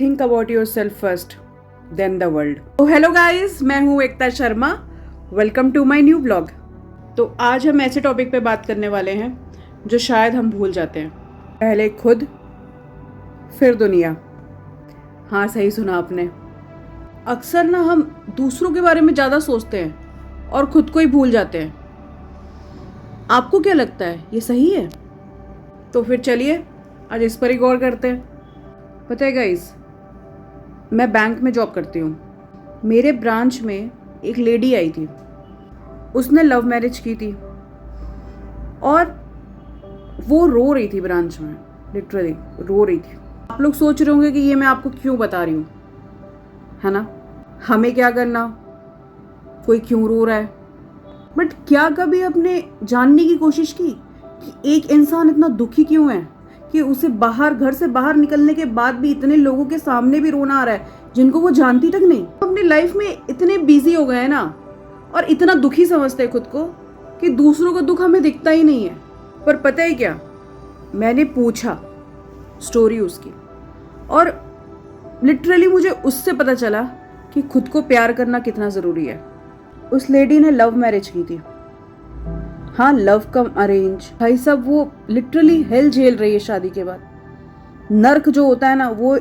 Think about yourself first then the world. तो hello guys, मैं हूँ Ekta Sharma. Welcome to my new blog. तो आज हम ऐसे टॉपिक पे बात करने वाले हैं जो शायद हम भूल जाते हैं। पहले खुद, फिर दुनिया। हाँ, सही सुना आपने। अक्सर ना हम दूसरों के बारे में ज़्यादा सोचते हैं और खुद को ही भूल जाते हैं। आपको क्या लगता है, ये सही है? तो फिर चलिए आज इस पर ही गौर करते हैं। पता है गाइस, मैं बैंक में जॉब करती हूँ। मेरे ब्रांच में एक लेडी आई थी। उसने लव मैरिज की थी और वो रो रही थी ब्रांच में, लिटरली रो रही थी। आप लोग सोच रहे होंगे कि ये मैं आपको क्यों बता रही हूँ, है ना? हमें क्या करना, कोई क्यों रो रहा है। बट क्या कभी आपने जानने की कोशिश की कि एक इंसान इतना दुखी क्यों है कि उसे घर से बाहर निकलने के बाद भी इतने लोगों के सामने भी रोना आ रहा है जिनको वो जानती तक नहीं। अपनी लाइफ में इतने बिजी हो गए हैं ना, और इतना दुखी समझते हैं खुद को कि दूसरों का दुख हमें दिखता ही नहीं है। पर पता है क्या, मैंने पूछा स्टोरी उसकी, और लिटरली मुझे उससे पता चला कि खुद को प्यार करना कितना ज़रूरी है। उस लेडी ने लव मैरिज की थी। हाँ, लव कम अरेंज। भाई साहब, वो लिटरली हेल झेल रही है शादी के बाद। नर्क जो होता है ना, वो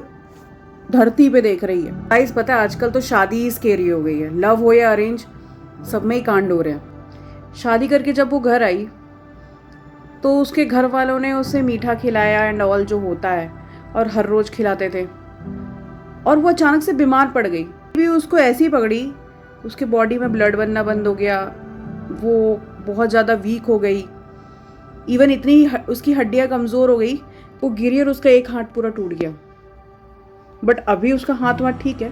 धरती पे देख रही है। गाइस, पता है आजकल तो शादी ही स्केरी हो गई है। लव हो या अरेंज, सब में ही कांड हो रहे हैं। शादी करके जब वो घर आई तो उसके घर वालों ने उसे मीठा खिलाया एंड ऑल जो होता है, और हर रोज खिलाते थे। और वो अचानक से बीमार पड़ गई। भी उसको ऐसी पकड़ी, उसके बॉडी में ब्लड बनना बंद हो गया, वो बहुत ज़्यादा वीक हो गई। इवन इतनी उसकी हड्डियाँ कमज़ोर हो गई, वो गिरी और उसका एक हाथ पूरा टूट गया। बट अभी उसका हाथ ठीक है।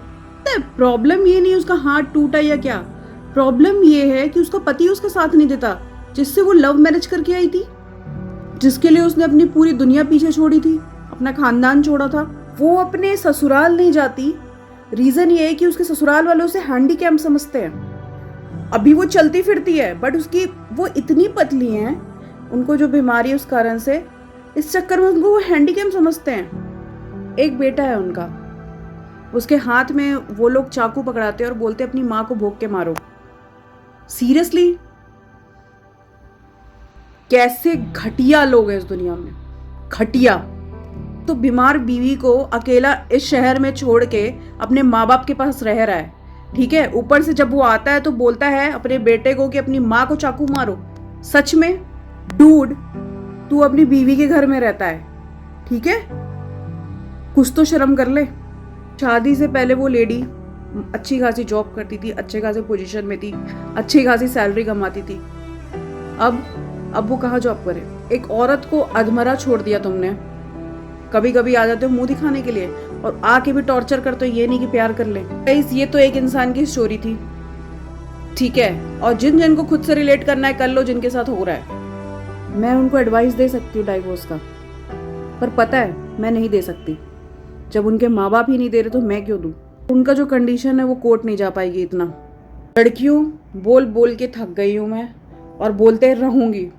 प्रॉब्लम ये नहीं उसका हाथ टूटा या क्या, प्रॉब्लम ये है कि उसका पति उसका साथ नहीं देता, जिससे वो लव मैरिज करके आई थी, जिसके लिए उसने अपनी पूरी दुनिया पीछे छोड़ी थी, अपना खानदान छोड़ा था। वो अपने ससुराल नहीं जाती। रीजन ये है कि उसके ससुराल वालों से हैंडीकैप समझते हैं। अभी वो चलती फिरती है बट उसकी वो इतनी पतली हैं, उनको जो बीमारी है उस कारण से, इस चक्कर में उनको वो हैंडीकैप समझते हैं। एक बेटा है उनका, उसके हाथ में वो लोग चाकू पकड़ाते हैं और बोलते हैं अपनी माँ को भोंक के मारो। सीरियसली, कैसे घटिया लोग हैं इस दुनिया में, घटिया। तो बीमार बीवी को अकेला इस शहर में छोड़ के अपने माँ बाप के पास रह रहा है, ठीक है। ऊपर से जब वो आता है तो बोलता है अपने बेटे को कि अपनी माँ को चाकू मारो। सच में डूड, तू अपनी बीवी के घर में रहता है, ठीक है, कुछ तो शर्म कर ले। शादी से पहले वो लेडी अच्छी खासी जॉब करती थी, अच्छे खासे पोजीशन में थी, अच्छी खासी सैलरी कमाती थी। अब वो कहाँ जॉब करे? एक औरत को अधमरा छोड़ दिया तुमने। कभी कभी आ जाते हो मुंह दिखाने के लिए, और आके भी टॉर्चर करते हो, ये नहीं कि प्यार कर ले। गाइस, ये तो एक इंसान की स्टोरी थी, ठीक है। और जिन को खुद से रिलेट करना है कर लो, जिनके साथ हो रहा है। मैं उनको एडवाइस दे सकती हूँ डाइवोर्स का, पर पता है मैं नहीं दे सकती। जब उनके माँ बाप ही नहीं दे रहे तो मैं क्यों दूँ? उनका जो कंडीशन है वो कोर्ट नहीं जा पाएगी इतना। लड़कियों, बोल बोल के थक गई हूँ मैं, और बोलते रहूंगी।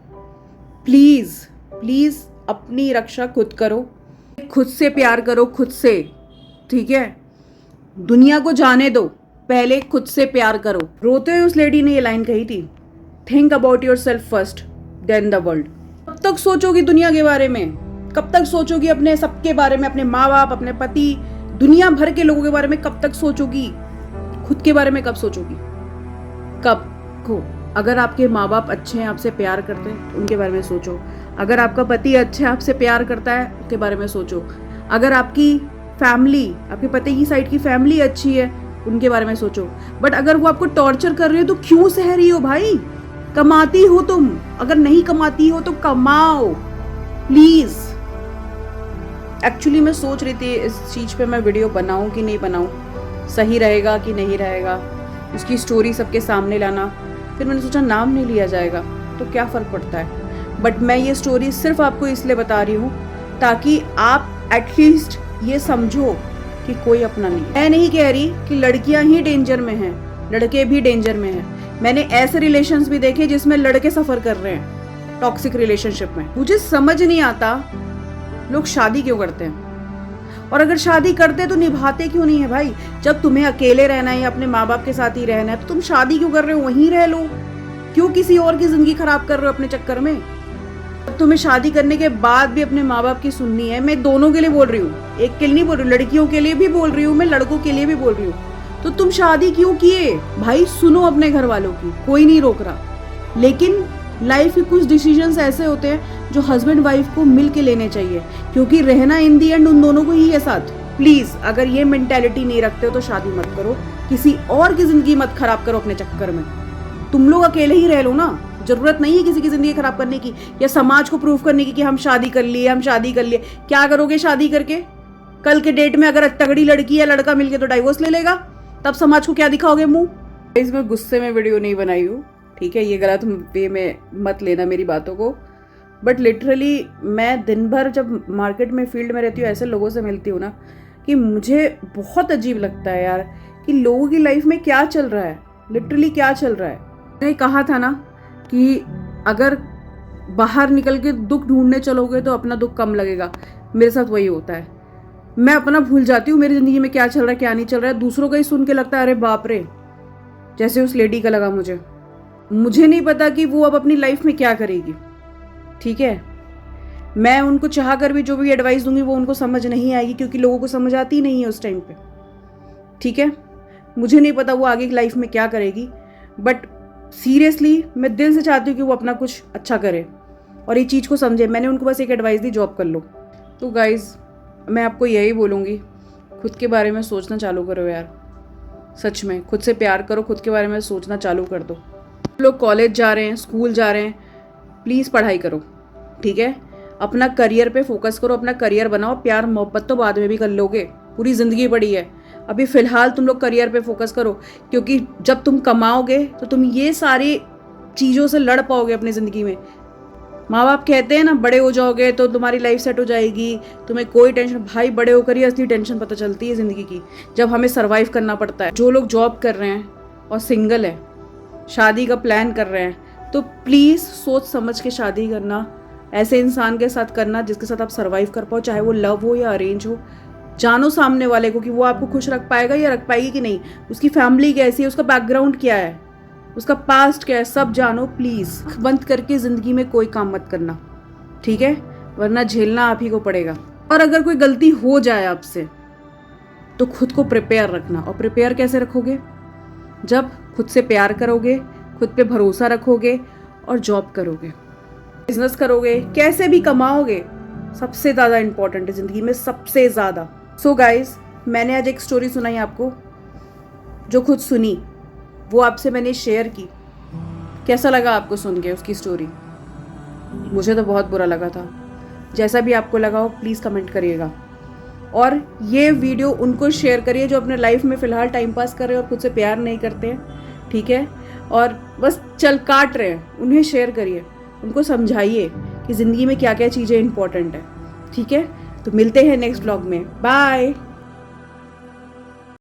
प्लीज प्लीज अपनी रक्षा खुद करो, खुद से प्यार करो, खुद से, ठीक है। दुनिया को जाने दो, पहले खुद से प्यार करो। रोते हुए उस लेडी ने ये लाइन कही थी, think about yourself first then the world. कब तक सोचोगी दुनिया के बारे में? कब तक सोचोगी अपने सबके बारे में, अपने माँ बाप, अपने पति, दुनिया भर के लोगों के बारे में कब तक सोचोगी? खुद के बारे में कब सोचोगी? कब को? अगर आपके माँ बाप अच्छे हैं, आपसे प्यार करते हैं, तो उनके बारे में सोचो। अगर आपका पति अच्छा है, आपसे प्यार करता है, उसके बारे में सोचो। अगर आपकी फैमिली, आपके पति की साइड की फैमिली अच्छी है, उनके बारे में सोचो। बट अगर वो आपको टॉर्चर कर रहे हो तो क्यों सह रही हो भाई? कमाती हो तुम, अगर नहीं कमाती हो तो कमाओ प्लीज। एक्चुअली मैं सोच रही थी इस चीज पे मैं वीडियो बनाऊं कि नहीं बनाऊं, सही रहेगा कि नहीं रहेगा, उसकी स्टोरी सबके सामने लाना। फिर मैंने सोचा नाम नहीं लिया जाएगा तो क्या फर्क पड़ता है। बट मैं ये स्टोरी सिर्फ आपको इसलिए बता रही हूँ ताकि आप एटलीस्ट ये समझो कि कोई अपना नहीं। मैं नहीं कह रही कि लड़कियां ही डेंजर में हैं, लड़के भी डेंजर में हैं। मैंने ऐसे रिलेशंस भी देखे जिसमें लड़के सफर कर रहे हैं टॉक्सिक रिलेशनशिप में। मुझे समझ नहीं आता लोग शादी क्यों करते हैं। और अगर शादी करते तो निभाते क्यों नहीं है भाई? जब तुम्हें अकेले रहना है या अपने माँ बाप के साथ ही रहना है तो तुम शादी क्यों कर रहे हो? वहीं रह लो, क्यों किसी और की जिंदगी खराब कर रहे हो अपने चक्कर में? तुम्हें शादी करने के बाद भी अपने माँ बाप की सुननी है। मैं दोनों के लिए बोल रही हूँ, एक के लिए नहीं बोल रही हूँ, लड़कियों के लिए भी बोल रही हूँ, मैं लड़कों के लिए भी बोल रही हूँ। तो तुम शादी क्यों किए भाई? सुनो अपने घर वालों की, कोई नहीं रोक रहा, लेकिन लाइफ के कुछ डिसीजंस ऐसे होते हैं जो हस्बैंड वाइफ को मिल के लेने चाहिए, क्योंकि रहना इन दी एंड उन दोनों को ही है साथ। प्लीज अगर ये मेंटेलिटी नहीं रखते हो तो शादी मत करो, किसी और की जिंदगी मत खराब करो अपने चक्कर में। तुम लोग अकेले ही रह लो ना, जरूरत नहीं है किसी की जिंदगी खराब करने की या समाज को प्रूव करने की कि हम शादी कर लिए, हम शादी कर लिए। क्या करोगे शादी करके? कल के डेट में अगर तगड़ी लड़की या लड़का मिलके तो डाइवोर्स ले लेगा, तब समाज को क्या दिखाओगे मुंह? इसमें गुस्से में वीडियो नहीं बनाई हूँ, ठीक है? ये गलत वे में मत लेना मेरी बातों को, बट लिटरली मैं दिन भर जब मार्केट में फील्ड में रहती हूँ ऐसे लोगों से मिलती हूँ ना कि मुझे बहुत अजीब लगता है यार कि लोगों की लाइफ में क्या चल रहा है, लिटरली क्या चल रहा है। मैंने कहा था ना कि अगर बाहर निकल के दुख ढूंढने चलोगे तो अपना दुख कम लगेगा। मेरे साथ वही होता है, मैं अपना भूल जाती हूँ मेरी ज़िंदगी में क्या चल रहा है क्या नहीं चल रहा है। दूसरों का ही सुन के लगता है अरे बाप रे, जैसे उस लेडी का लगा मुझे नहीं पता कि वो अब अपनी लाइफ में क्या करेगी, ठीक है? मैं उनको चाह कर भी जो भी एडवाइस दूंगी वो उनको समझ नहीं आएगी, क्योंकि लोगों को समझ आती नहीं है उस टाइम पे, ठीक है? मुझे नहीं पता वो आगे की लाइफ में क्या करेगी, बट सीरियसली मैं दिल से चाहती हूँ कि वो अपना कुछ अच्छा करे और ये चीज़ को समझे। मैंने उनको बस एक एडवाइस दी, जॉब कर लो। तो गाइज मैं आपको यही बोलूँगी, खुद के बारे में सोचना चालू करो यार, सच में खुद से प्यार करो, खुद के बारे में सोचना चालू कर दो। लोग कॉलेज जा रहे हैं, स्कूल जा रहे हैं, प्लीज़ पढ़ाई करो, ठीक है? अपना करियर पे फोकस करो, अपना करियर बनाओ। प्यार मोहब्बत तो बाद में भी कर लोगे, पूरी ज़िंदगी पड़ी है। अभी फ़िलहाल तुम लोग करियर पे फोकस करो, क्योंकि जब तुम कमाओगे तो तुम ये सारी चीज़ों से लड़ पाओगे अपनी ज़िंदगी में। माँ बाप कहते हैं ना बड़े हो जाओगे तो तुम्हारी लाइफ सेट हो जाएगी, तुम्हें कोई टेंशन। भाई बड़े होकर ही असली टेंशन पता चलती है ज़िंदगी की, जब हमें सर्वाइव करना पड़ता है। जो लोग जॉब कर रहे हैं और सिंगल है, शादी का प्लान कर रहे हैं, तो प्लीज़ सोच समझ के शादी करना, ऐसे इंसान के साथ करना जिसके साथ आप सर्वाइव कर पाओ, चाहे वो लव हो या अरेंज हो। जानो सामने वाले को कि वो आपको खुश रख पाएगा या रख पाएगी कि नहीं, उसकी फैमिली कैसी है, उसका बैकग्राउंड क्या है, उसका पास्ट क्या है, सब जानो। प्लीज़ बंद करके ज़िंदगी में कोई काम मत करना, ठीक है? वरना झेलना आप ही को पड़ेगा। और अगर कोई गलती हो जाए आपसे तो खुद को प्रिपेयर रखना। और प्रिपेयर कैसे रखोगे? जब खुद से प्यार करोगे, खुद पे भरोसा रखोगे और जॉब करोगे, बिजनेस करोगे, कैसे भी कमाओगे। सबसे ज़्यादा इंपॉर्टेंट है ज़िंदगी में, सबसे ज़्यादा। सो गाइज, मैंने आज एक स्टोरी सुनाई आपको, जो खुद सुनी वो आपसे मैंने शेयर की। कैसा लगा आपको सुन के उसकी स्टोरी? मुझे तो बहुत बुरा लगा था। जैसा भी आपको लगा हो प्लीज़ कमेंट करिएगा, और ये वीडियो उनको शेयर करिए जो अपने लाइफ में फ़िलहाल टाइम पास कर रहे हैं और खुद से प्यार नहीं करते हैं, ठीक है? और बस चल काट रहे हैं, उन्हें शेयर करिए, उनको समझाइए कि ज़िंदगी में क्या क्या चीज़ें इंपॉर्टेंट है, ठीक है? तो मिलते हैं नेक्स्ट व्लॉग में, बाय।